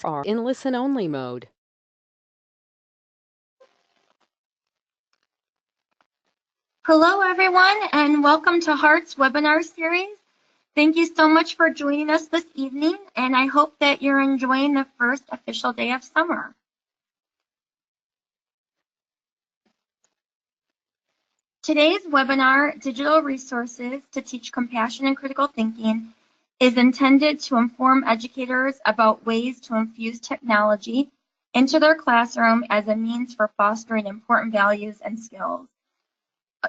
are in listen-only mode. Hello, everyone, and welcome to Heart's webinar series. Thank you so much for joining us this evening, and I hope that you're enjoying the first official day of summer. Today's webinar, Digital Resources to Teach Compassion and Critical Thinking, is intended to inform educators about ways to infuse technology into their classroom as a means for fostering important values and skills.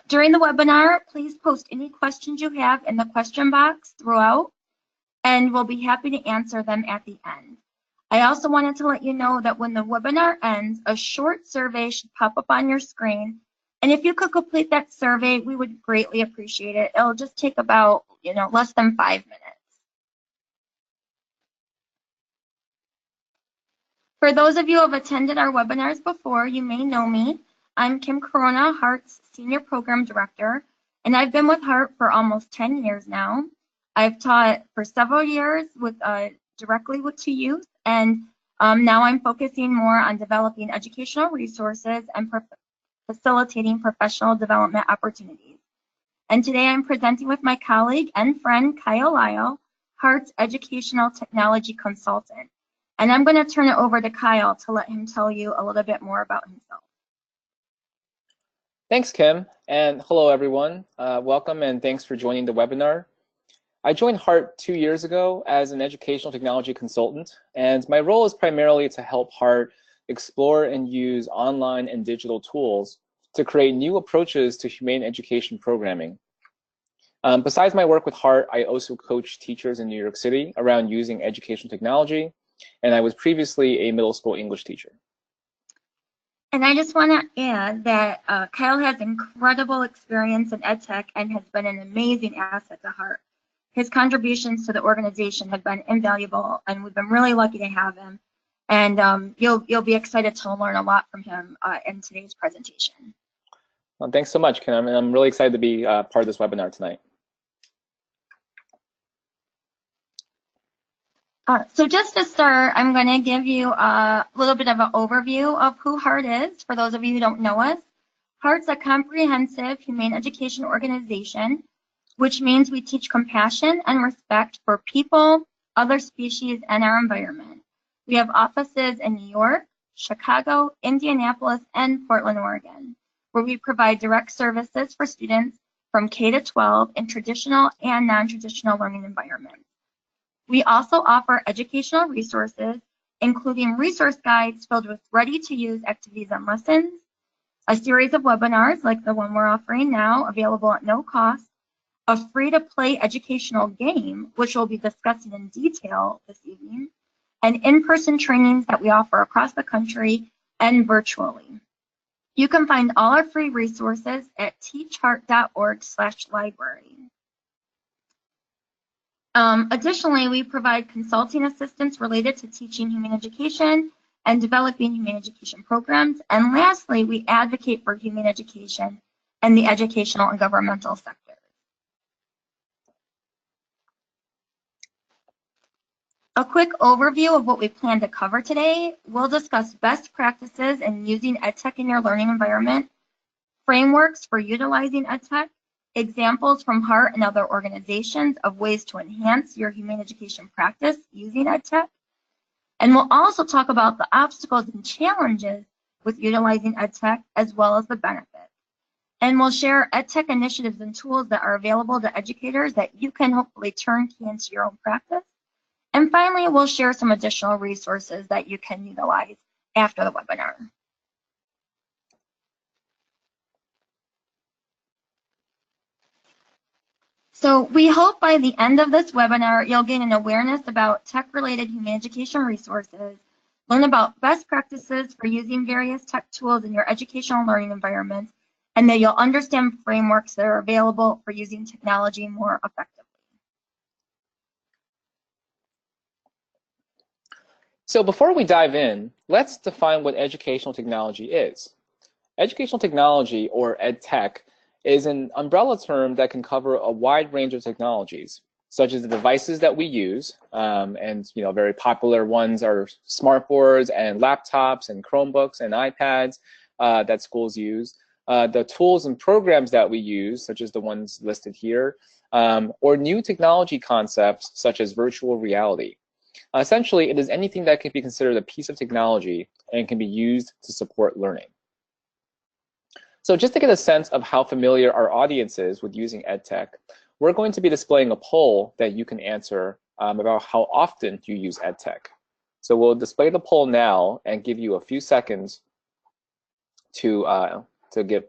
During the webinar, please post any questions you have in the question box throughout, and we'll be happy to answer them at the end. I also wanted to let you know that when the webinar ends, a short survey should pop up on your screen. And if you could complete that survey, we would greatly appreciate it. It'll just take about, less than 5 minutes. For those of you who have attended our webinars before, you may know me. I'm Kim Corona, Heart's Senior Program Director, and I've been with Heart for almost 10 years now. I've taught for several years directly to youth, and now I'm focusing more on developing educational resources and facilitating professional development opportunities. And today I'm presenting with my colleague and friend, Kyle Lyle, Heart's Educational Technology Consultant. And I'm going to turn it over to Kyle to let him tell you a little bit more about himself. Thanks, Kim, and hello, everyone. Welcome and thanks for joining the webinar. I joined Heart 2 years ago as an educational technology consultant, and my role is primarily to help Heart explore and use online and digital tools to create new approaches to humane education programming. Besides my work with Heart, I also coach teachers in New York City around using educational technology, and I was previously a middle school English teacher. And I just want to add that Kyle has incredible experience in EdTech and has been an amazing asset to Heart. His contributions to the organization have been invaluable, and we've been really lucky to have him. And you'll be excited to learn a lot from him in today's presentation. Well, thanks so much, Kim, and I'm really excited to be part of this webinar tonight. So just to start, I'm going to give you a little bit of an overview of who Heart is, for those of you who don't know us. Heart's a comprehensive humane education organization, which means we teach compassion and respect for people, other species, and our environment. We have offices in New York, Chicago, Indianapolis, and Portland, Oregon, where we provide direct services for students from K to 12 in traditional and non-traditional learning environments. We also offer educational resources, including resource guides filled with ready-to-use activities and lessons, a series of webinars like the one we're offering now, available at no cost, a free-to-play educational game, which we'll be discussing in detail this evening, and in-person trainings that we offer across the country and virtually. You can find all our free resources at teachheart.org/library. Additionally, we provide consulting assistance related to teaching humane education and developing humane education programs. And lastly, we advocate for humane education in the educational and governmental sectors. A quick overview of what we plan to cover today. We'll discuss best practices in using EdTech in your learning environment, frameworks for utilizing EdTech, examples from Heart and other organizations of ways to enhance your humane education practice using EdTech. And we'll also talk about the obstacles and challenges with utilizing EdTech, as well as the benefits. And we'll share EdTech initiatives and tools that are available to educators that you can hopefully turnkey into your own practice. And finally, we'll share some additional resources that you can utilize after the webinar. So we hope by the end of this webinar, you'll gain an awareness about tech-related humane education resources, learn about best practices for using various tech tools in your educational learning environments, and that you'll understand frameworks that are available for using technology more effectively. So before we dive in, let's define what educational technology is. Educational technology, or EdTech, is an umbrella term that can cover a wide range of technologies, such as the devices that we use, and very popular ones are smartboards and laptops and Chromebooks and iPads that schools use. The tools and programs that we use, such as the ones listed here, or new technology concepts such as virtual reality. Essentially, it is anything that can be considered a piece of technology and can be used to support learning. So just to get a sense of how familiar our audience is with using EdTech, we're going to be displaying a poll that you can answer about how often you use EdTech. So we'll display the poll now and give you a few seconds to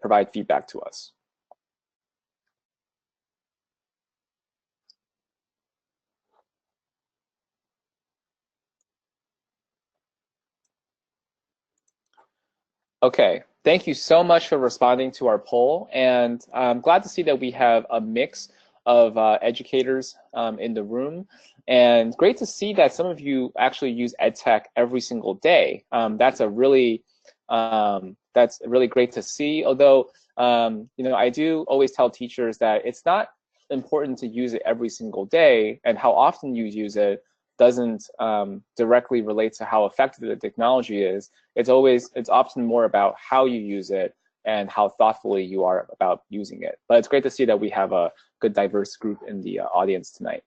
provide feedback to us. Okay, thank you so much for responding to our poll, and I'm glad to see that we have a mix of educators in the room, and great to see that some of you actually use EdTech every single day. That's really great to see. Although I do always tell teachers that it's not important to use it every single day, and how often you use it doesn't directly relate to how effective the technology is. It's often more about how you use it and how thoughtfully you are about using it. But it's great to see that we have a good diverse group in the audience tonight.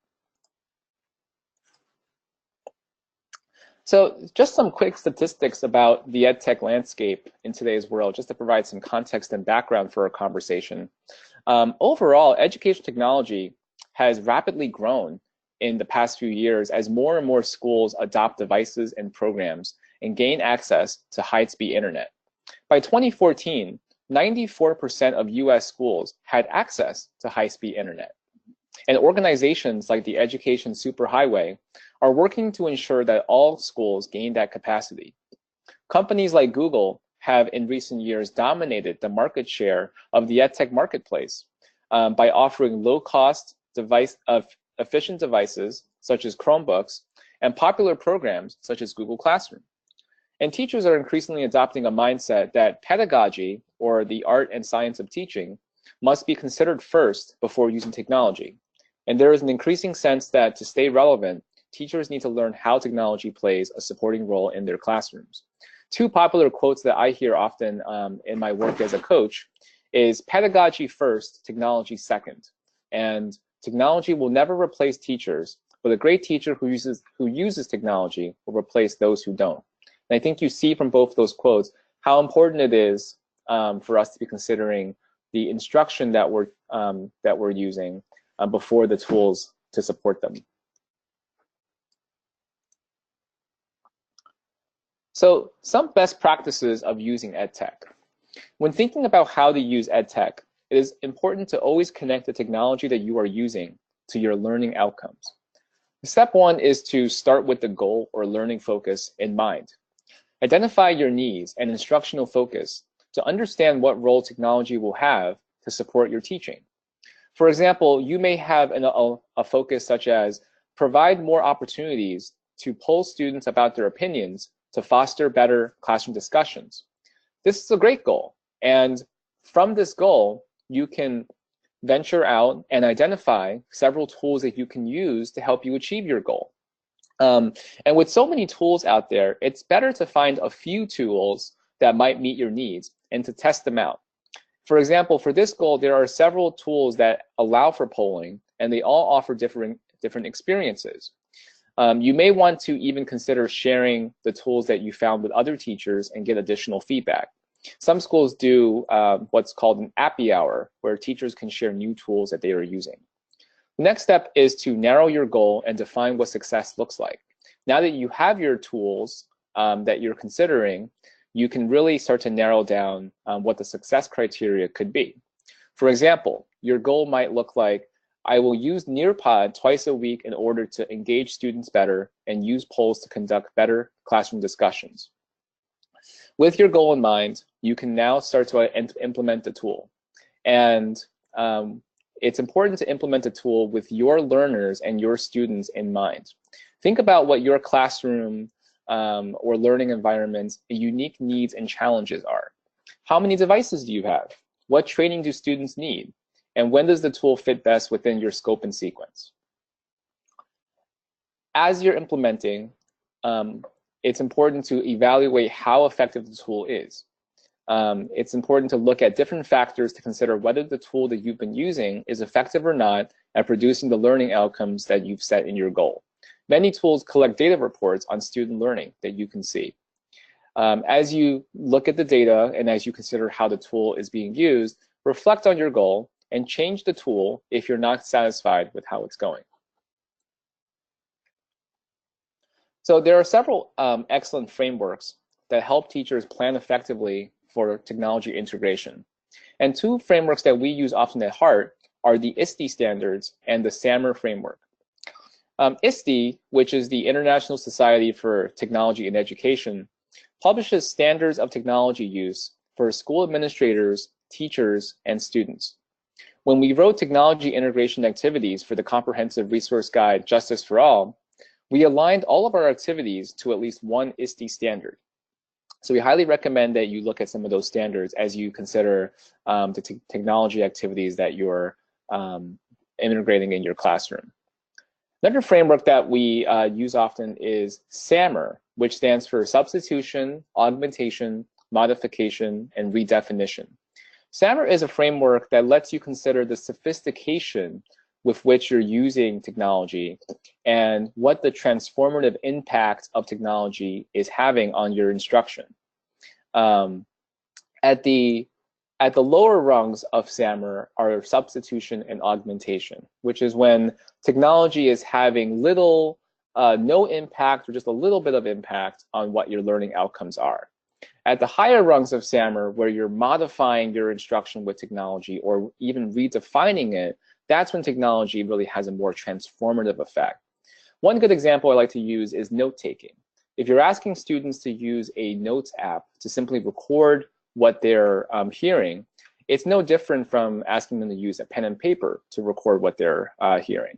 So just some quick statistics about the EdTech landscape in today's world, just to provide some context and background for our conversation. Overall, education technology has rapidly grown in the past few years as more and more schools adopt devices and programs and gain access to high-speed internet. By 2014, 94% of US schools had access to high-speed internet. And organizations like the Education Superhighway are working to ensure that all schools gain that capacity. Companies like Google have in recent years dominated the market share of the EdTech marketplace by offering low-cost efficient devices such as Chromebooks and popular programs such as Google Classroom. And teachers are increasingly adopting a mindset that pedagogy, or the art and science of teaching, must be considered first before using technology. And there is an increasing sense that to stay relevant, teachers need to learn how technology plays a supporting role in their classrooms. Two popular quotes that I hear often in my work as a coach is pedagogy first, technology second. And technology will never replace teachers, but a great teacher who uses technology will replace those who don't. And I think you see from both those quotes how important it is for us to be considering the instruction that we're using before the tools to support them. So some best practices of using EdTech. When thinking about how to use EdTech, it is important to always connect the technology that you are using to your learning outcomes. Step one is to start with the goal or learning focus in mind. Identify your needs and instructional focus to understand what role technology will have to support your teaching. For example, you may have a focus such as provide more opportunities to poll students about their opinions to foster better classroom discussions. This is a great goal, and from this goal, you can venture out and identify several tools that you can use to help you achieve your goal. And with so many tools out there, it's better to find a few tools that might meet your needs and to test them out. For example, for this goal, there are several tools that allow for polling, and they all offer different experiences. You may want to even consider sharing the tools that you found with other teachers and get additional feedback. Some schools do what's called an appy hour, where teachers can share new tools that they are using. The next step is to narrow your goal and define what success looks like. Now that you have your tools that you're considering, you can really start to narrow down what the success criteria could be. For example, your goal might look like, I will use Nearpod twice a week in order to engage students better and use polls to conduct better classroom discussions. With your goal in mind, you can now start to implement the tool. And it's important to implement a tool with your learners and your students in mind. Think about what your classroom or learning environment's unique needs and challenges are. How many devices do you have? What training do students need? And when does the tool fit best within your scope and sequence? as you're implementing, it's important to evaluate how effective the tool is. It's important to look at different factors to consider whether the tool that you've been using is effective or not at producing the learning outcomes that you've set in your goal. Many tools collect data reports on student learning that you can see. As you look at the data and as you consider how the tool is being used, reflect on your goal and change the tool if you're not satisfied with how it's going. So there are several excellent frameworks that help teachers plan effectively for technology integration. And two frameworks that we use often at Heart are the ISTE standards and the SAMR framework. ISTE, which is the International Society for Technology in Education, publishes standards of technology use for school administrators, teachers, and students. When we wrote technology integration activities for the comprehensive resource guide Justice for All, we aligned all of our activities to at least one ISTE standard. So we highly recommend that you look at some of those standards as you consider the technology activities that you're integrating in your classroom. Another framework that we use often is SAMR, which stands for Substitution, Augmentation, Modification, and Redefinition. SAMR is a framework that lets you consider the sophistication with which you're using technology and what the transformative impact of technology is having on your instruction. At the lower rungs of SAMR are substitution and augmentation, which is when technology is having little, no impact or just a little bit of impact on what your learning outcomes are. At the higher rungs of SAMR, where you're modifying your instruction with technology or even redefining it, that's when technology really has a more transformative effect. One good example I like to use is note-taking. If you're asking students to use a notes app to simply record what they're hearing, it's no different from asking them to use a pen and paper to record what they're hearing.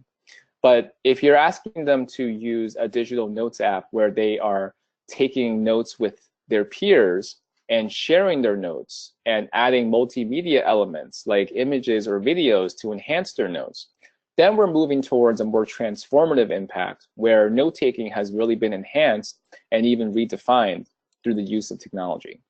But if you're asking them to use a digital notes app where they are taking notes with their peers and sharing their notes and adding multimedia elements like images or videos to enhance their notes, then we're moving towards a more transformative impact where note-taking has really been enhanced and even redefined through the use of technology.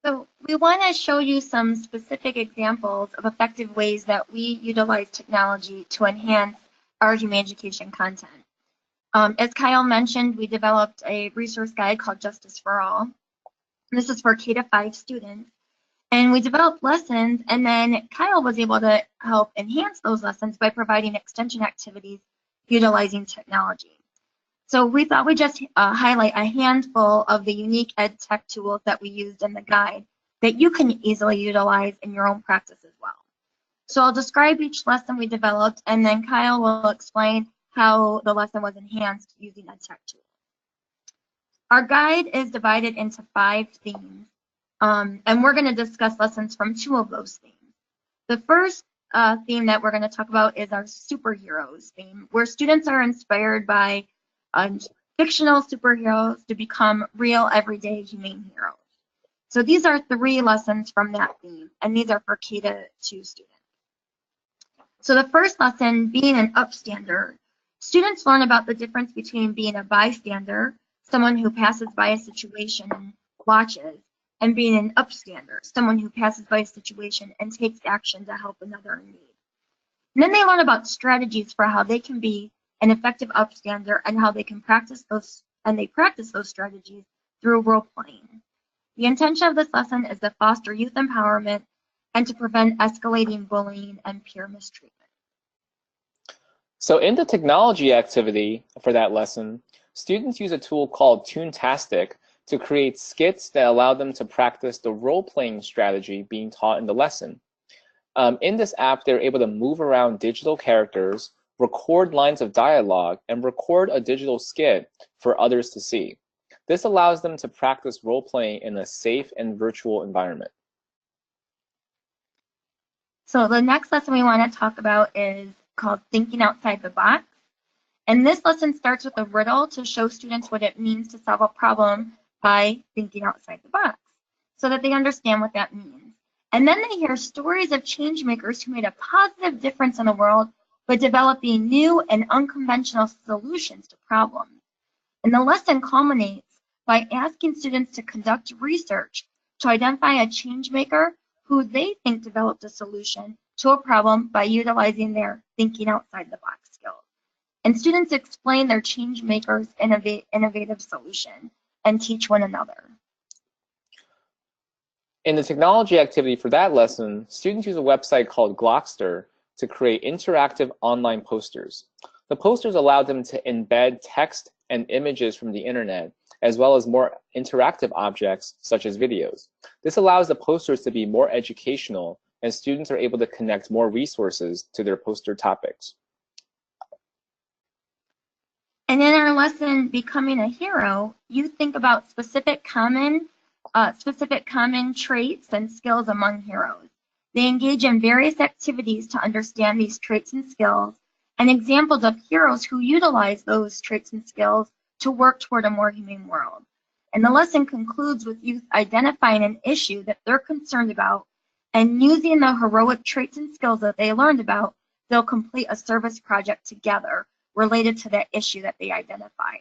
So we want to show you some specific examples of effective ways that we utilize technology to enhance our humane education content. As Kyle mentioned, we developed a resource guide called Justice for All. This is for K-5 students. And we developed lessons, and then Kyle was able to help enhance those lessons by providing extension activities utilizing technology. So we thought we'd just highlight a handful of the unique ed tech tools that we used in the guide that you can easily utilize in your own practice as well. So I'll describe each lesson we developed, and then Kyle will explain how the lesson was enhanced using ed tech tools. Our guide is divided into 5 themes, and we're going to discuss lessons from 2 of those themes. The first theme that we're going to talk about is our superheroes theme, where students are inspired by fictional superheroes to become real, everyday humane heroes. So these are 3 lessons from that theme, and these are for K-2 students. So the first lesson, being an upstander. Students learn about the difference between being a bystander, someone who passes by a situation and watches, and being an upstander, someone who passes by a situation and takes action to help another in need. And then they learn about strategies for how they can be an effective upstander and how they can practice those, and they practice those strategies through role playing. The intention of this lesson is to foster youth empowerment and to prevent escalating bullying and peer mistreatment. So in the technology activity for that lesson, students use a tool called Toontastic to create skits that allow them to practice the role-playing strategy being taught in the lesson. In this app, they're able to move around digital characters, record lines of dialogue, and record a digital skit for others to see. This allows them to practice role-playing in a safe and virtual environment. So the next lesson we want to talk about is called Thinking Outside the Box. And this lesson starts with a riddle to show students what it means to solve a problem by thinking outside the box so that they understand what that means. And then they hear stories of change makers who made a positive difference in the world by developing new and unconventional solutions to problems. And the lesson culminates by asking students to conduct research to identify a change maker who they think developed a solution to a problem by utilizing their thinking outside the box skills. And students explain their change maker's innovative solution and teach one another. In the technology activity for that lesson, students use a website called Glockster to create interactive online posters. The posters allowed them to embed text and images from the internet, as well as more interactive objects such as videos. This allows the posters to be more educational, and students are able to connect more resources to their poster topics. And in our lesson, Becoming a Hero, you think about specific common traits and skills among heroes. They engage in various activities to understand these traits and skills, and examples of heroes who utilize those traits and skills to work toward a more humane world. And the lesson concludes with youth identifying an issue that they're concerned about, and using the heroic traits and skills that they learned about, they'll complete a service project together related to that issue that they identified.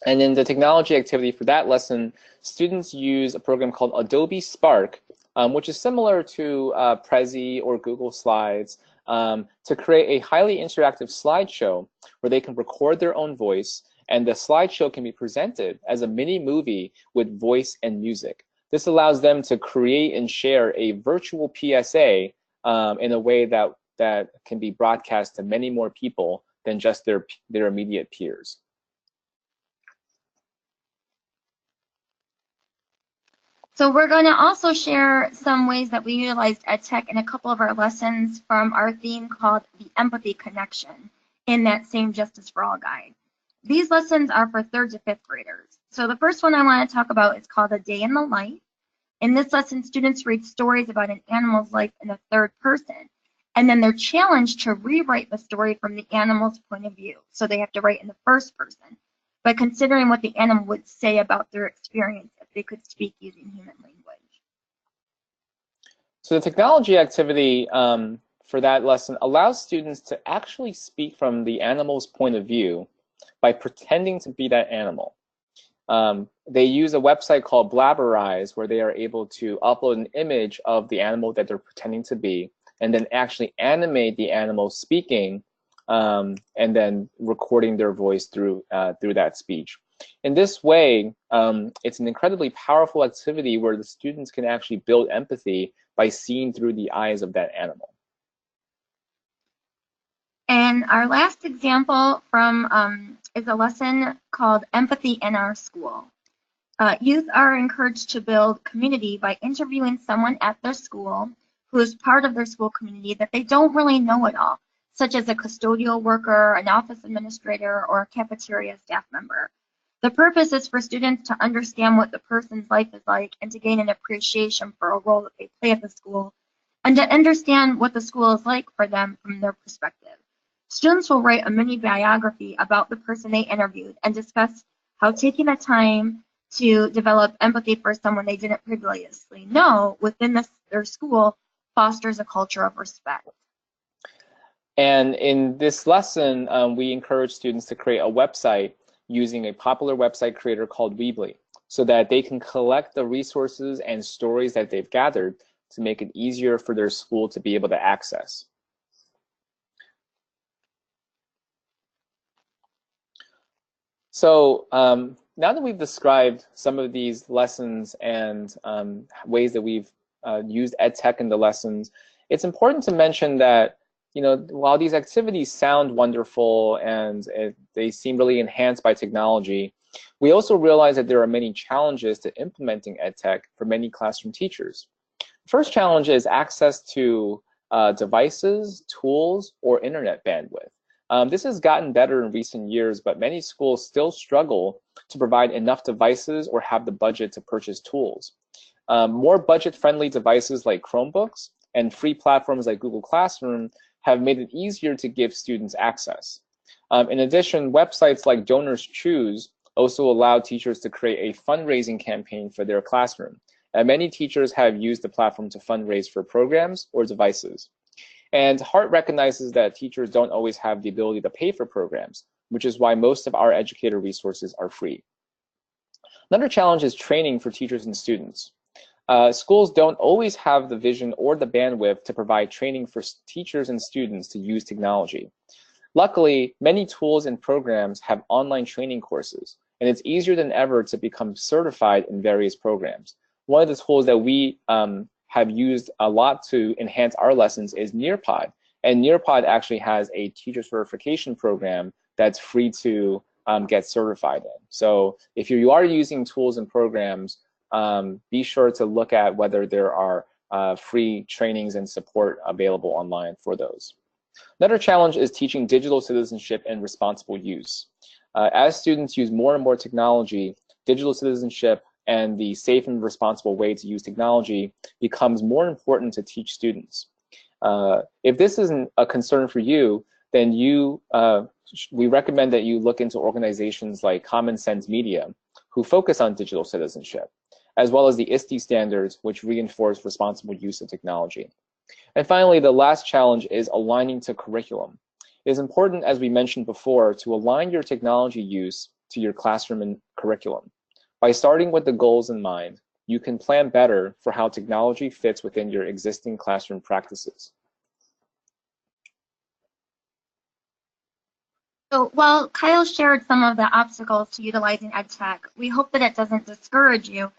And in the technology activity for that lesson, students use a program called Adobe Spark, which is similar to Prezi or Google Slides, to create a highly interactive slideshow where they can record their own voice, and the slideshow can be presented as a mini movie with voice and music. This allows them to create and share a virtual PSA in a way that can be broadcast to many more people than just their immediate peers. So we're going to also share some ways that we utilized EdTech in a couple of our lessons from our theme called the Empathy Connection in that same Justice for All guide. These lessons are for 3rd to 5th graders. So the first one I want to talk about is called A Day in the Life. In this lesson, students read stories about an animal's life in the 3rd person, and then they're challenged to rewrite the story from the animal's point of view. So they have to write in the 1st person by considering what the animal would say about their experience if they could speak using human language. So the technology activity for that lesson allows students to actually speak from the animal's point of view by pretending to be that animal. They use a website called Blabberize, where they are able to upload an image of the animal that they're pretending to be, and then actually animate the animal speaking, and then recording their voice through that speech. In this way, it's an incredibly powerful activity where the students can actually build empathy by seeing through the eyes of that animal. And our last example from is a lesson called Empathy in Our School. Youth are encouraged to build community by interviewing someone at their school who is part of their school community that they don't really know at all, such as a custodial worker, an office administrator, or a cafeteria staff member. The purpose is for students to understand what the person's life is like and to gain an appreciation for a role that they play at the school, and to understand what the school is like for them from their perspective. Students will write a mini biography about the person they interviewed and discuss how taking the time to develop empathy for someone they didn't previously know within their school fosters a culture of respect. And in this lesson, we encourage students to create a website using a popular website creator called Weebly, so that they can collect the resources and stories that they've gathered to make it easier for their school to be able to access. So now that we've described some of these lessons and ways that we've used EdTech in the lessons, it's important to mention that, you know, while these activities sound wonderful and they seem really enhanced by technology, we also realize that there are many challenges to implementing EdTech for many classroom teachers. The first challenge is access to devices, tools, or internet bandwidth. This has gotten better in recent years, but many schools still struggle to provide enough devices or have the budget to purchase tools. More budget-friendly devices like Chromebooks and free platforms like Google Classroom have made it easier to give students access. In addition, websites like Donors Choose also allow teachers to create a fundraising campaign for their classroom. and many teachers have used the platform to fundraise for programs or devices. And HEART recognizes that teachers don't always have the ability to pay for programs, which is why most of our educator resources are free. Another challenge is training for teachers and students. Schools don't always have the vision or the bandwidth to provide training for teachers and students to use technology. Luckily, many tools and programs have online training courses, and it's easier than ever to become certified in various programs. One of the tools that we have used a lot to enhance our lessons is Nearpod, and Nearpod actually has a teacher certification program that's free to get certified in. So if you are using tools and programs, be sure to look at whether there are free trainings and support available online for those. Another challenge is teaching digital citizenship and responsible use. As students use more and more technology, digital citizenship and the safe and responsible way to use technology becomes more important to teach students. If this isn't a concern for you, then we recommend that you look into organizations like Common Sense Media, who focus on digital citizenship, as well as the ISTE standards, which reinforce responsible use of technology. And finally, the last challenge is aligning to curriculum. It is important, as we mentioned before, to align your technology use to your classroom and curriculum. By starting with the goals in mind, you can plan better for how technology fits within your existing classroom practices. So while Kyle shared some of the obstacles to utilizing EdTech, we hope that it doesn't discourage you,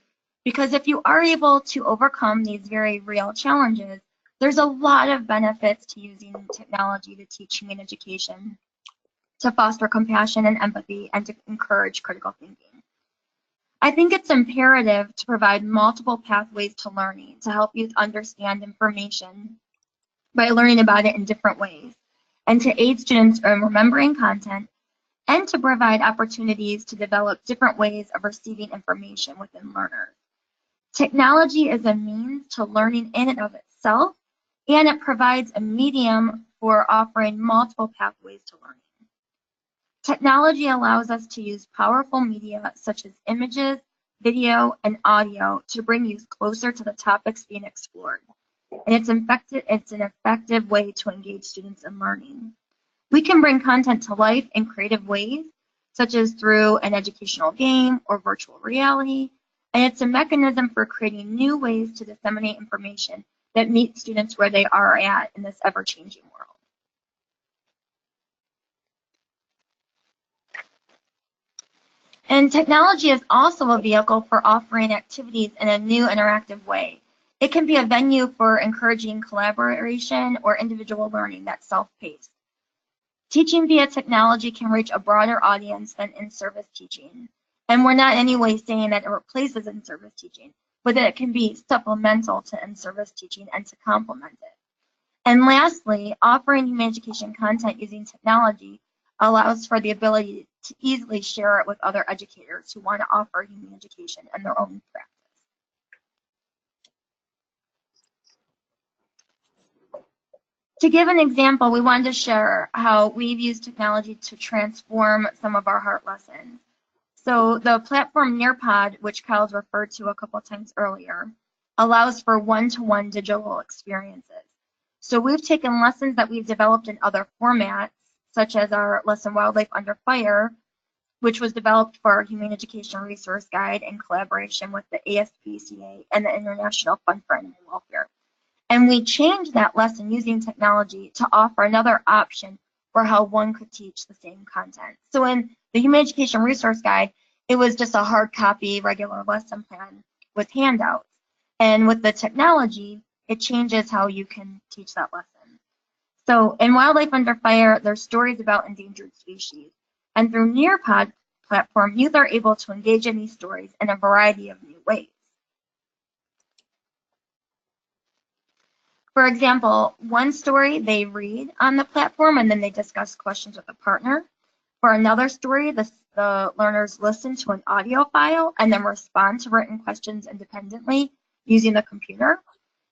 because if you are able to overcome these very real challenges, there's a lot of benefits to using technology to teach humane education, to foster compassion and empathy, and to encourage critical thinking. I think it's imperative to provide multiple pathways to learning to help youth understand information by learning about it in different ways, and to aid students in remembering content, and to provide opportunities to develop different ways of receiving information within learners. Technology is a means to learning in and of itself, and it provides a medium for offering multiple pathways to learning. Technology allows us to use powerful media such as images, video, and audio to bring youth closer to the topics being explored. And it's an effective way to engage students in learning. We can bring content to life in creative ways, such as through an educational game or virtual reality, and it's a mechanism for creating new ways to disseminate information that meet students where they are at in this ever-changing world. And technology is also a vehicle for offering activities in a new interactive way. It can be a venue for encouraging collaboration or individual learning that's self-paced. Teaching via technology can reach a broader audience than in-service teaching. And we're not in any way saying that it replaces in-service teaching, but that it can be supplemental to in-service teaching and to complement it. And lastly, offering humane education content using technology allows for the ability to easily share it with other educators who want to offer humane education in their own practice. To give an example, we wanted to share how we've used technology to transform some of our HEART lessons. So the platform Nearpod, which Kyle's referred to a couple times earlier, allows for one-to-one digital experiences. So we've taken lessons that we've developed in other formats, such as our lesson Wildlife Under Fire, which was developed for our Humane Education Resource Guide in collaboration with the ASPCA and the International Fund for Animal Welfare. And we changed that lesson using technology to offer another option for how one could teach the same content. So in the Humane Education Resource Guide, it was just a hard copy, regular lesson plan with handouts. And with the technology, it changes how you can teach that lesson. So in Wildlife Under Fire, there's stories about endangered species. And through Nearpod platform, youth are able to engage in these stories in a variety of new ways. For example, one story they read on the platform and then they discuss questions with a partner. For another story, the learners listen to an audio file and then respond to written questions independently using the computer.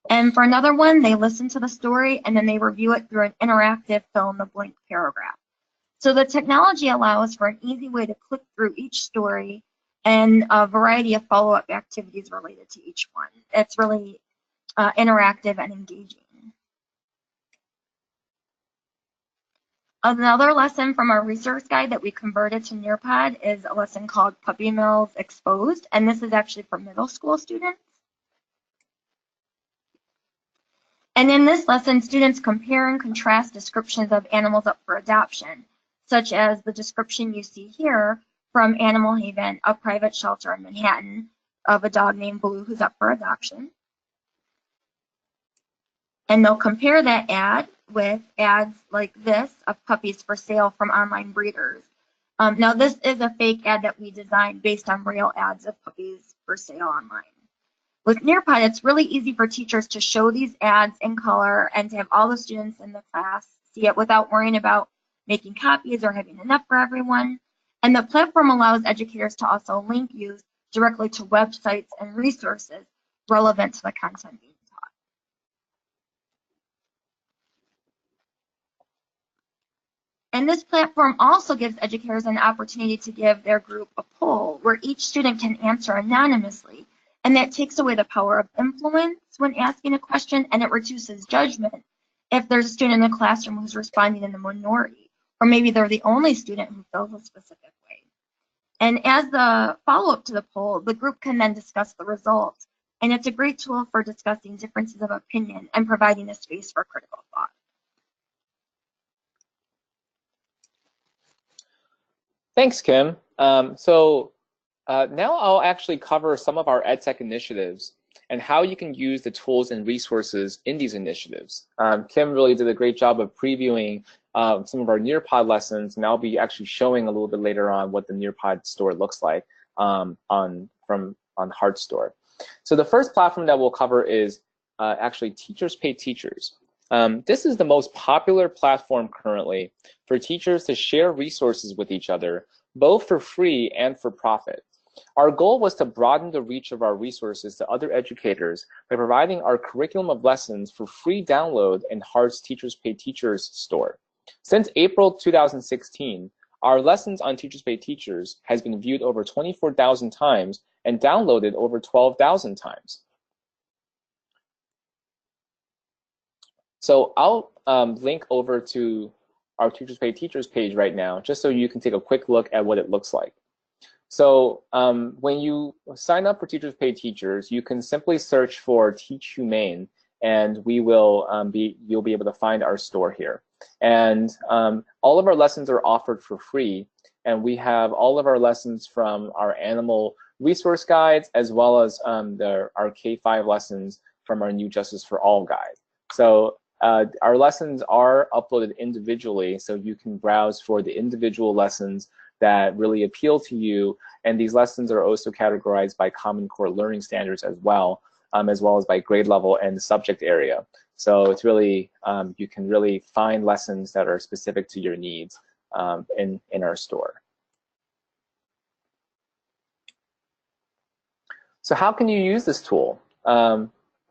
And for another one, they listen to the story and then they review it through an interactive fill in the blank paragraph. So the technology allows for an easy way to click through each story and a variety of follow-up activities related to each one. It's really interactive and engaging. Another lesson from our resource guide that we converted to Nearpod is a lesson called Puppy Mills Exposed, and this is actually for middle school students. And in this lesson, students compare and contrast descriptions of animals up for adoption, such as the description you see here from Animal Haven, a private shelter in Manhattan, of a dog named Blue who's up for adoption. And they'll compare that ad with ads like this of puppies for sale from online breeders. Now, this is a fake ad that we designed based on real ads of puppies for sale online. With Nearpod, it's really easy for teachers to show these ads in color and to have all the students in the class see it without worrying about making copies or having enough for everyone. And the platform allows educators to also link use directly to websites and resources relevant to the content being taught. And this platform also gives educators an opportunity to give their group a poll where each student can answer anonymously. And that takes away the power of influence when asking a question, and it reduces judgment if there's a student in the classroom who's responding in the minority, or maybe they're the only student who feels a specific way. And as the follow-up to the poll, the group can then discuss the results. And it's a great tool for discussing differences of opinion and providing a space for critical thought. Thanks, Kim. Now I'll actually cover some of our EdTech initiatives and how you can use the tools and resources in these initiatives. Kim really did a great job of previewing some of our Nearpod lessons, and I'll be actually showing a little bit later on what the Nearpod store looks like on Heart Store. So the first platform that we'll cover is actually Teachers Pay Teachers. This is the most popular platform currently for teachers to share resources with each other, both for free and for profit. Our goal was to broaden the reach of our resources to other educators by providing our curriculum of lessons for free download in Heart's Teachers Pay Teachers store. Since April 2016, our lessons on Teachers Pay Teachers has been viewed over 24,000 times and downloaded over 12,000 times. So I'll link over to our Teachers Pay Teachers page right now, just so you can take a quick look at what it looks like. So when you sign up for Teachers Pay Teachers, you can simply search for Teach Humane, and we will you'll be able to find our store here. And all of our lessons are offered for free, and we have all of our lessons from our animal resource guides, as well as our K-5 lessons from our New Justice for All guide. So our lessons are uploaded individually, so you can browse for the individual lessons that really appeal to you. And these lessons are also categorized by Common Core learning standards as well as by grade level and subject area. So it's really, you can really find lessons that are specific to your needs in our store. So how can you use this tool?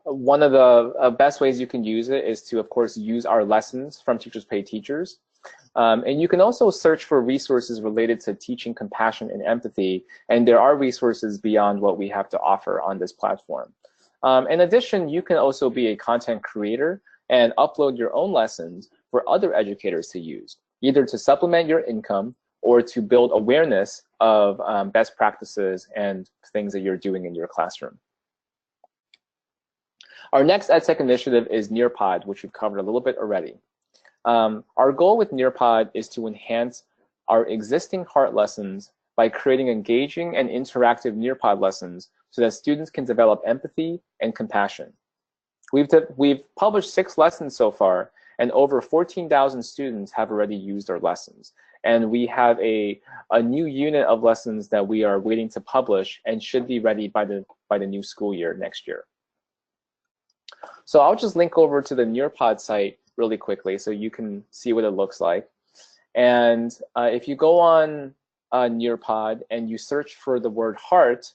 One of the best ways you can use it is to, of course, use our lessons from Teachers Pay Teachers. And you can also search for resources related to teaching compassion and empathy, and there are resources beyond what we have to offer on this platform. In addition, you can also be a content creator and upload your own lessons for other educators to use, either to supplement your income or to build awareness of best practices and things that you're doing in your classroom. Our next EdTech initiative is Nearpod, which we've covered a little bit already. Our goal with Nearpod is to enhance our existing Heart lessons by creating engaging and interactive Nearpod lessons so that students can develop empathy and compassion. We've published 6 lessons so far, and over 14,000 students have already used our lessons. And we have a new unit of lessons that we are waiting to publish and should be ready by the new school year next year. So I'll just link over to the Nearpod site really quickly so you can see what it looks like. And if you go on Nearpod and you search for the word heart,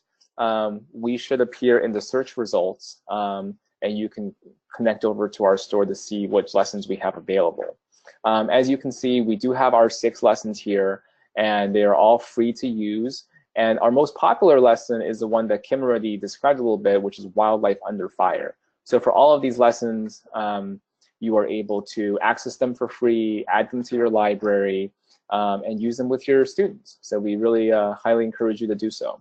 we should appear in the search results, and you can connect over to our store to see which lessons we have available. As you can see, we do have our 6 lessons here, and they are all free to use. And our most popular lesson is the one that Kim already described a little bit, which is Wildlife Under Fire. So for all of these lessons, you are able to access them for free, add them to your library, and use them with your students. So we really highly encourage you to do so.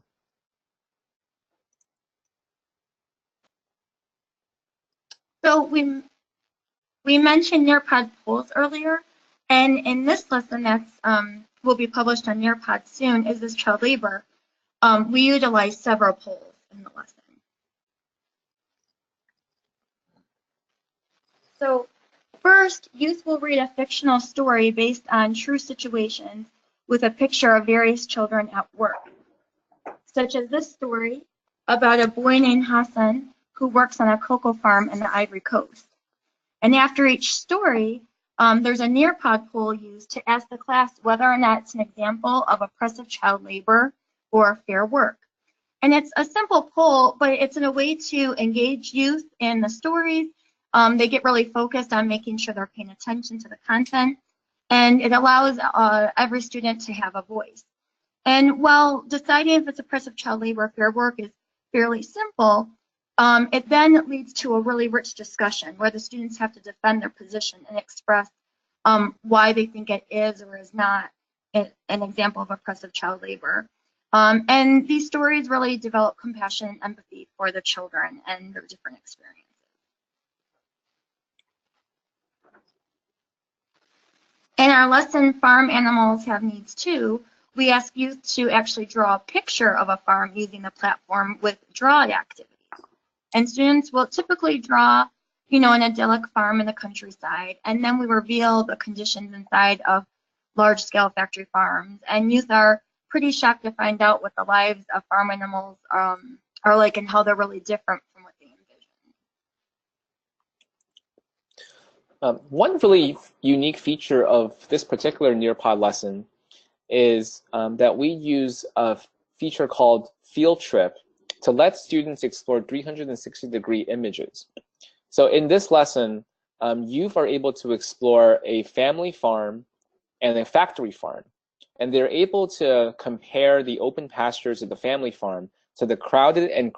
So we mentioned Nearpod polls earlier, and in this lesson that's will be published on Nearpod soon, is this child labor? We utilize several polls in the lesson. So first, youth will read a fictional story based on true situations with a picture of various children at work, such as this story about a boy named Hassan who works on a cocoa farm in the Ivory Coast. And after each story, there's a Nearpod poll used to ask the class whether or not it's an example of oppressive child labor or fair work. And it's a simple poll, but it's in a way to engage youth in the stories. They get really focused on making sure they're paying attention to the content, and it allows every student to have a voice. And while deciding if it's oppressive child labor or fair work is fairly simple, it then leads to a really rich discussion where the students have to defend their position and express why they think it is or is not an example of oppressive child labor. And these stories really develop compassion and empathy for the children and their different experiences. In our lesson, Farm Animals Have Needs Too, we ask youth to actually draw a picture of a farm using the platform with draw activities. And students will typically draw, an idyllic farm in the countryside, and then we reveal the conditions inside of large-scale factory farms. And youth are pretty shocked to find out what the lives of farm animals are like and how they're really different from what they envision. One really unique feature of this particular Nearpod lesson is that we use a feature called Field Trip to let students explore 360-degree images. So in this lesson, youth are able to explore a family farm and a factory farm. And they're able to compare the open pastures of the family farm to the crowded and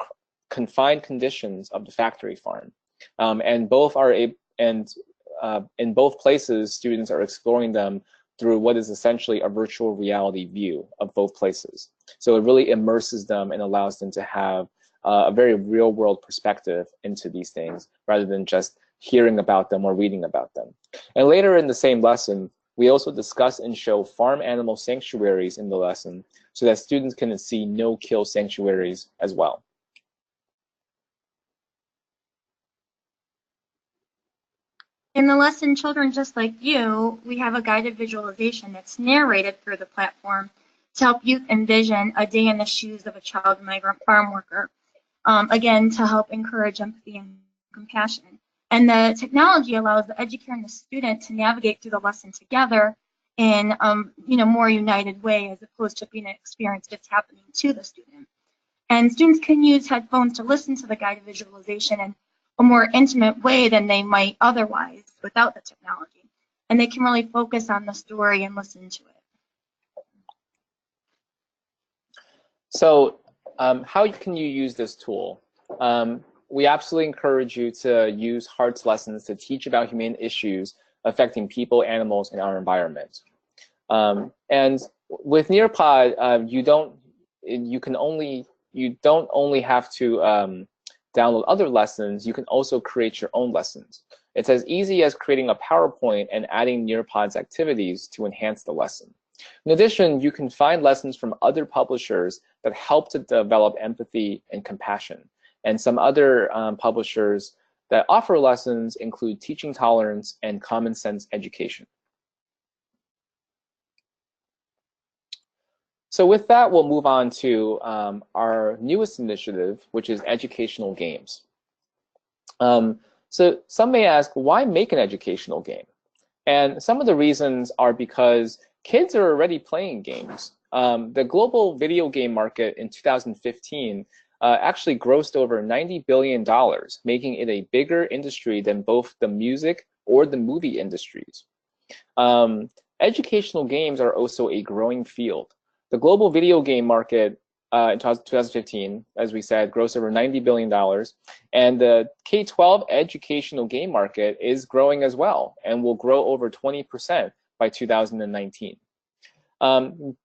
confined conditions of the factory farm. And both are in both places, students are exploring them through what is essentially a virtual reality view of both places. So it really immerses them and allows them to have a very real-world perspective into these things rather than just hearing about them or reading about them. And later in the same lesson, we also discuss and show farm animal sanctuaries in the lesson so that students can see no-kill sanctuaries as well. In the lesson, Children Just Like You, we have a guided visualization that's narrated through the platform to help youth envision a day in the shoes of a child migrant farm worker, again, to help encourage empathy and compassion. And the technology allows the educator and the student to navigate through the lesson together in more united way as opposed to being an experience just happening to the student. And students can use headphones to listen to the guided visualization in a more intimate way than they might otherwise without the technology. And they can really focus on the story and listen to it. So how can you use this tool? We absolutely encourage you to use HEART's lessons to teach about humane issues affecting people, animals, and our environment. And with Nearpod, you don't only have to download other lessons, you can also create your own lessons. It's as easy as creating a PowerPoint and adding Nearpod's activities to enhance the lesson. In addition, you can find lessons from other publishers that help to develop empathy and compassion. And some other publishers that offer lessons include Teaching Tolerance and Common Sense Education. So with that, we'll move on to our newest initiative, which is educational games. So some may ask, why make an educational game? And some of the reasons are because kids are already playing games. The global video game market in 2015 actually grossed over $90 billion, making it a bigger industry than both the music or the movie industries. Educational games are also a growing field. The global video game market in 2015, as we said, grossed over $90 billion. And the K-12 educational game market is growing as well and will grow over 20% by 2019.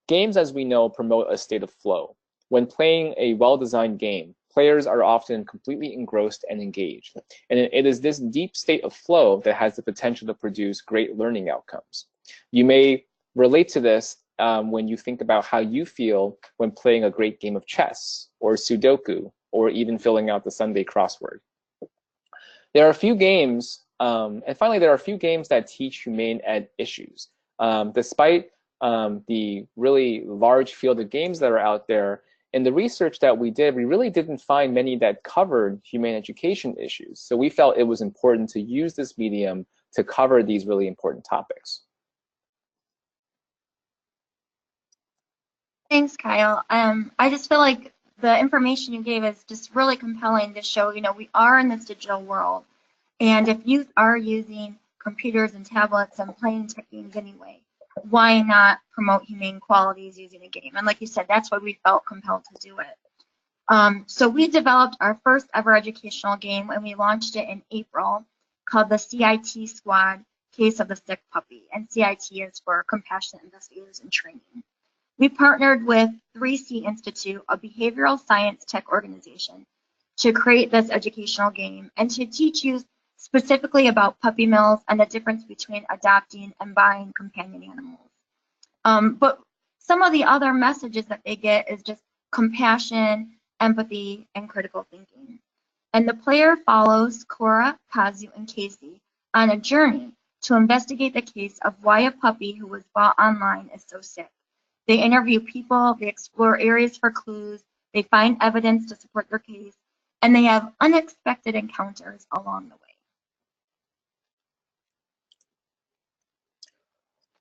Games, as we know, promote a state of flow. When playing a well-designed game, players are often completely engrossed and engaged. And it is this deep state of flow that has the potential to produce great learning outcomes. You may relate to this when you think about how you feel when playing a great game of chess or Sudoku or even filling out the Sunday crossword. There are a few games, and finally, there are a few games that teach humane ed issues. Despite the really large field of games that are out there, in the research that we did, we really didn't find many that covered humane education issues. So we felt it was important to use this medium to cover these really important topics. Thanks, Kyle. I just feel like the information you gave is just really compelling to show, we are in this digital world. And if youth are using computers and tablets and playing tech games anyway, why not promote humane qualities using a game? And like you said, that's why we felt compelled to do it. So we developed our first ever educational game and we launched it in April called the CIT Squad Case of the Sick Puppy. And CIT is for Compassionate Investigators in Training. We partnered with 3C Institute, a behavioral science tech organization, to create this educational game and to teach youth specifically about puppy mills and the difference between adopting and buying companion animals. But some of the other messages that they get is just compassion, empathy, and critical thinking. And the player follows Cora, Kazu, and Casey on a journey to investigate the case of why a puppy who was bought online is so sick. They interview people, they explore areas for clues, they find evidence to support their case, and they have unexpected encounters along the way.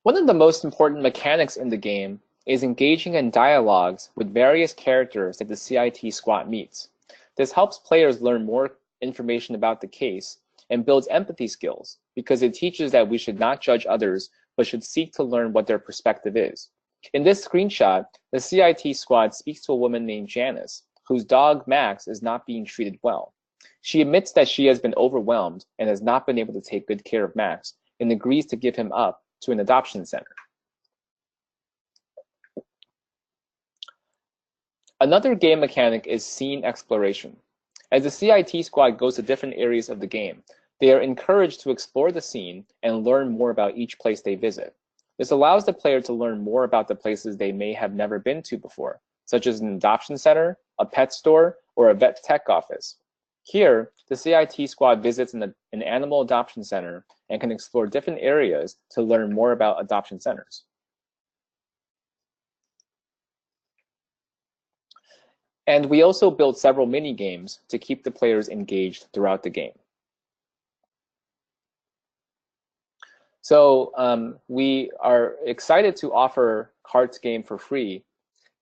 One of the most important mechanics in the game is engaging in dialogues with various characters that the CIT squad meets. This helps players learn more information about the case and builds empathy skills because it teaches that we should not judge others, but should seek to learn what their perspective is. In this screenshot, the CIT squad speaks to a woman named Janice, whose dog Max is not being treated well. She admits that she has been overwhelmed and has not been able to take good care of Max and agrees to give him up to an adoption center. Another game mechanic is scene exploration. As the CIT squad goes to different areas of the game, they are encouraged to explore the scene and learn more about each place they visit. This allows the player to learn more about the places they may have never been to before, such as an adoption center, a pet store, or a vet tech office. Here, the CIT squad visits an animal adoption center and can explore different areas to learn more about adoption centers. And we also built several mini games to keep the players engaged throughout the game. So we are excited to offer Heart's game for free,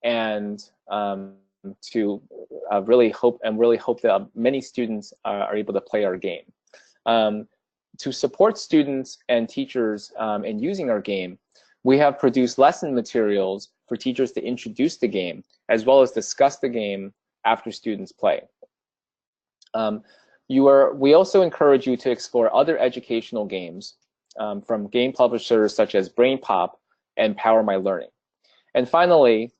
and to really hope that many students are able to play our game. To support students and teachers in using our game, we have produced lesson materials for teachers to introduce the game, as well as discuss the game after students play. We also encourage you to explore other educational games from game publishers such as BrainPop and Power My Learning. And finally,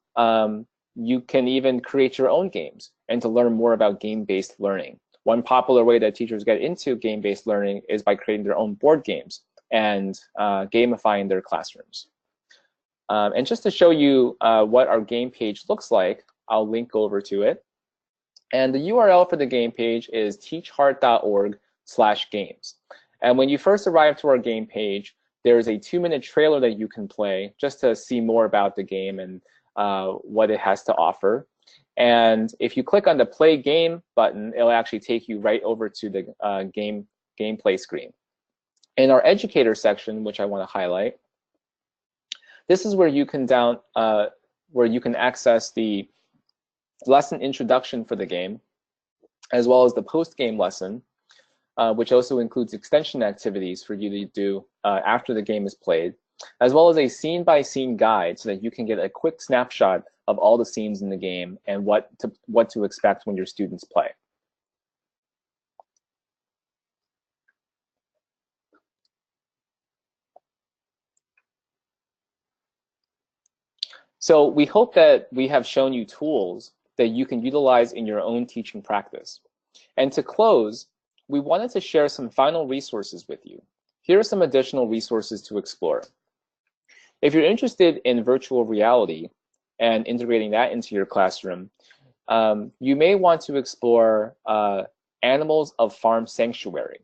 you can even create your own games and to learn more about game-based learning. One popular way that teachers get into game-based learning is by creating their own board games and gamifying their classrooms. And just to show you what our game page looks like, I'll link over to it. And the URL for the game page is teachheart.org/games. And when you first arrive to our game page, there's a 2-minute trailer that you can play just to see more about the game and what it has to offer. And if you click on the Play Game button, it'll actually take you right over to the gameplay screen. In our educator section, which I want to highlight, this is where you can access the lesson introduction for the game, as well as the post-game lesson, which also includes extension activities for you to do after the game is played, as well as a scene-by-scene guide so that you can get a quick snapshot of all the scenes in the game and what to expect when your students play. So we hope that we have shown you tools that you can utilize in your own teaching practice. And to close, we wanted to share some final resources with you. Here are some additional resources to explore. If you're interested in virtual reality and integrating that into your classroom, you may want to explore Animals of Farm Sanctuary.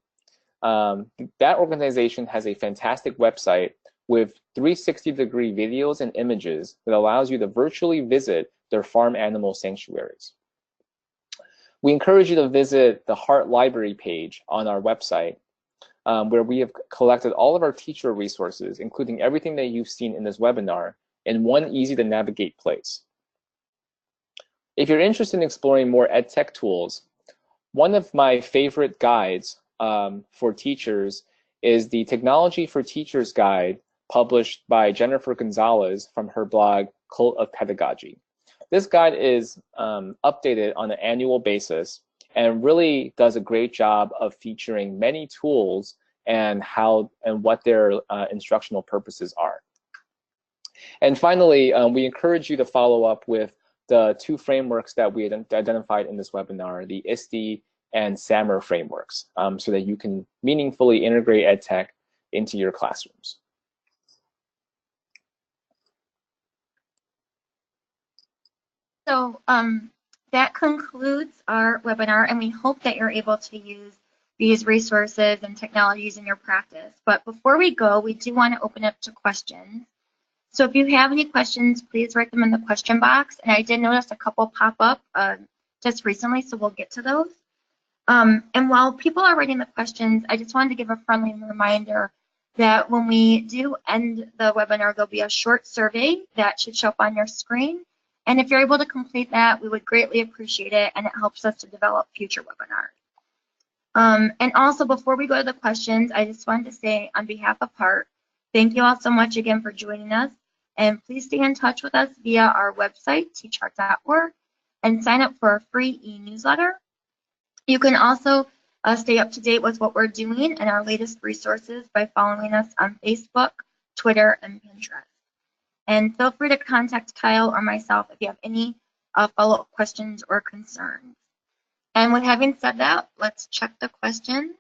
That organization has a fantastic website with 360-degree videos and images that allows you to virtually visit their farm animal sanctuaries. We encourage you to visit the Heart Library page on our website, where we have collected all of our teacher resources, including everything that you've seen in this webinar, in one easy-to-navigate place. If you're interested in exploring more EdTech tools, one of my favorite guides for teachers is the Technology for Teachers guide published by Jennifer Gonzalez from her blog, Cult of Pedagogy. This guide is updated on an annual basis and really does a great job of featuring many tools and what their instructional purposes are. And finally, we encourage you to follow up with the two frameworks that we identified in this webinar, the ISTE and SAMR frameworks, so that you can meaningfully integrate EdTech into your classrooms. So that concludes our webinar, and we hope that you're able to use these resources and technologies in your practice. But before we go, we do want to open up to questions. So if you have any questions, please write them in the question box. And I did notice a couple pop up just recently, so we'll get to those. And while people are writing the questions, I just wanted to give a friendly reminder that when we do end the webinar, there'll be a short survey that should show up on your screen. And if you're able to complete that, we would greatly appreciate it, and it helps us to develop future webinars. And also, before we go to the questions, I just wanted to say on behalf of Heart, thank you all so much again for joining us. And please stay in touch with us via our website, teachheart.org, and sign up for a free e-newsletter. You can also stay up to date with what we're doing and our latest resources by following us on Facebook, Twitter, and Pinterest. And feel free to contact Kyle or myself if you have any follow-up questions or concerns. And with having said that, let's check the questions.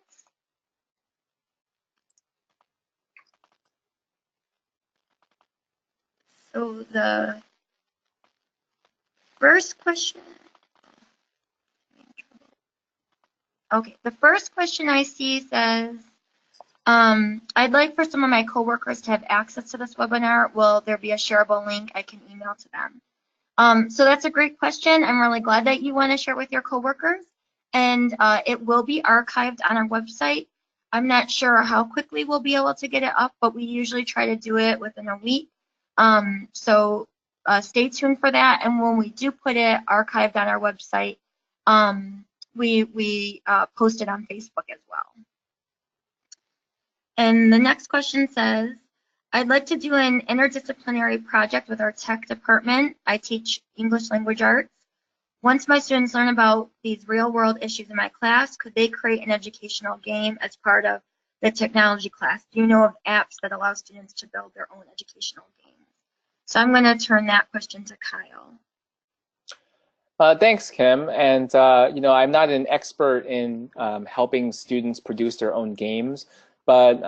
So the first question, okay, the first question I see says, I'd like for some of my coworkers to have access to this webinar. Will there be a shareable link I can email to them? So that's a great question. I'm really glad that you want to share with your coworkers, and it will be archived on our website. I'm not sure how quickly we'll be able to get it up, but we usually try to do it within a week. So stay tuned for that, and when we do put it archived on our website, we post it on Facebook as well. And the next question says, I'd like to do an interdisciplinary project with our tech department. I teach English language arts. Once my students learn about these real-world issues in my class, could they create an educational game as part of the technology class? Do you know of apps that allow students to build their own educational games? So I'm going to turn that question to Kyle. Thanks, Kim. And I'm not an expert in helping students produce their own games, but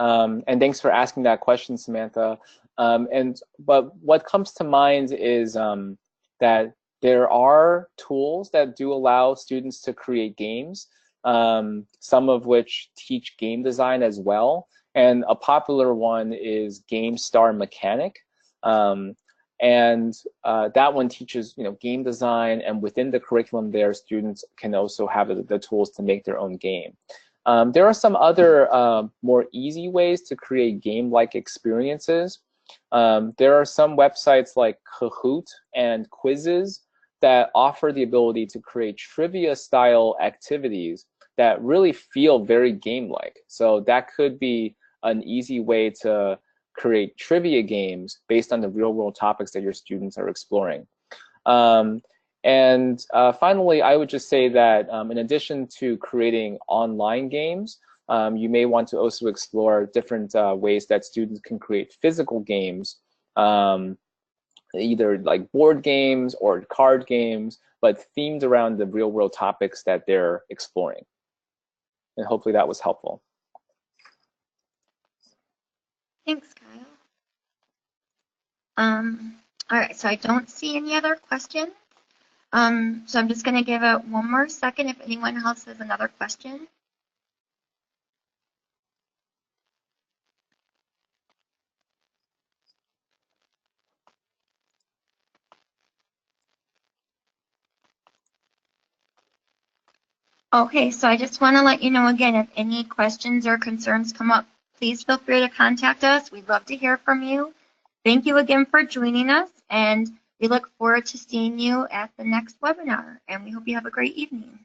and thanks for asking that question, Samantha. But what comes to mind is that there are tools that do allow students to create games, some of which teach game design as well. And a popular one is Game Star Mechanic. That one teaches game design, and within the curriculum there, students can also have the tools to make their own game. There are some other more easy ways to create game-like experiences. There are some websites like Kahoot and Quizzes that offer the ability to create trivia-style activities that really feel very game-like. So that could be an easy way to create trivia games based on the real-world topics that your students are exploring. Finally, I would just say that in addition to creating online games, you may want to also explore different ways that students can create physical games, either like board games or card games, but themed around the real world topics that they're exploring. And hopefully that was helpful. Thanks, Kyle. All right, so I don't see any other questions. So I'm just going to give it one more second if anyone else has another question. Okay, so I just want to let you know again, if any questions or concerns come up, please feel free to contact us. We'd love to hear from you. Thank you again for joining us, and we look forward to seeing you at the next webinar, and we hope you have a great evening.